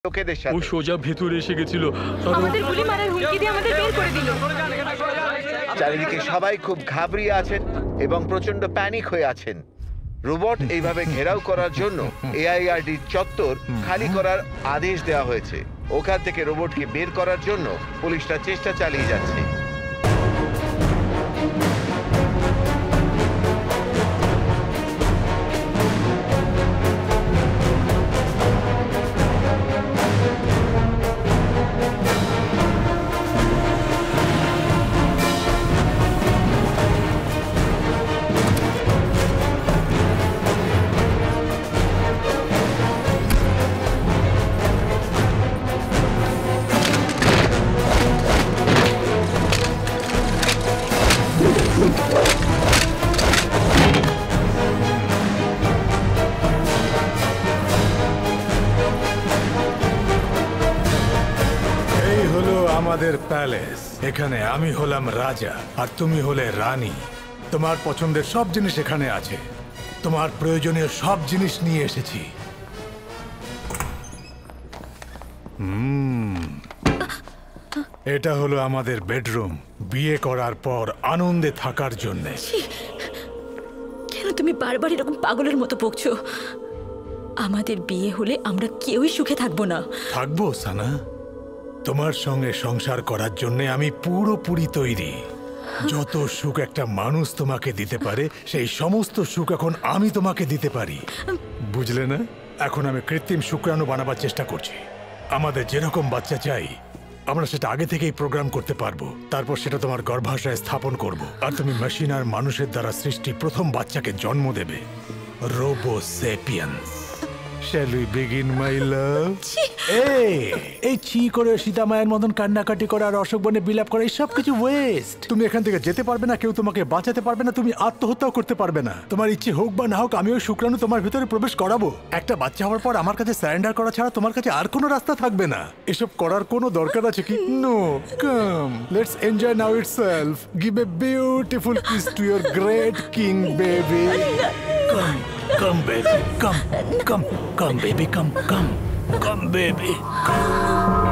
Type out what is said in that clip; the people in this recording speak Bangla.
লোকেদের সাথে। ও সোজা ভেতরে এসে গেছিল। আমাদের গুলি মারার হুমকি দিয়ে আমাদের বের করে দিল। চারিদিকে সবাই খুব ঘাবড়িয়ে আছেন এবং প্রচন্ড প্যানিক হয়ে আছেন। রোবট এইভাবে ঘেরাও করার জন্য এআইআরডি চত্বর খালি করার আদেশ দেওয়া হয়েছে। ওখান থেকে রোবটকে বের করার জন্য পুলিশরা চেষ্টা চালিয়ে যাচ্ছে। আমাদের প্যালেস, এখানে আমি হলাম রাজা আর তুমি হলে রানী। তোমার পছন্দের সব জিনিস এখানে আছে, তোমার প্রয়োজনীয় সব জিনিস নিয়ে এসেছি। এটা হলো আমাদের বেডরুম, বিয়ে করার পর আনন্দে থাকার জন্য। কেন তুমি বারবার এরকম পাগলের মতো বকছো? আমাদের বিয়ে হলে আমরা কেউই সুখে থাকবো না। থাকবো সানা, তোমার সঙ্গে সংসার করার জন্য আমি পুরোপুরি তৈরি। যত সুখ একটা মানুষ তোমাকে দিতে পারে সেই সমস্ত সুখ এখন আমি তোমাকে দিতে পারি, বুঝলে না? এখন আমি কৃত্রিম শুক্রাণু বানাবার চেষ্টা করছি। আমাদের যেরকম বাচ্চা চাই আমরা সেটা আগে থেকেই প্রোগ্রাম করতে পারবো। তারপর সেটা তোমার গর্ভাশয়ে স্থাপন করব, আর তুমি মেশিন আর মানুষের দ্বারা সৃষ্টি প্রথম বাচ্চাকে জন্ম দেবে। Robo sapiens. Shall we begin, my love? এই চি করে সীতা মায়ের মতন কান্নাকাটি করা আর অশোক বনে বিলাপ করা এই সব কিছু ওয়েস্ট। তুমি এখান থেকে যেতে পারবে না, কেউ তোমাকে বাঁচাতে পারবে না, তুমি আত্মহত্যাও করতে পারবে না। তোমার ইচ্ছে হোক বা না হোক আমি ওই শুক্রাণু তোমার ভিতরে প্রবেশ করাবো। একটা বাচ্চা হওয়ার পর আমার কাছে সারেন্ডার করা ছাড়া তোমার কাছে আর কোনো রাস্তা থাকবে না। এসব করার কোনো দরকার আছে কি? No, come let's enjoy now itself. Give a beautiful kiss to your great king baby. Come Come, baby, come, baby, come, baby, come.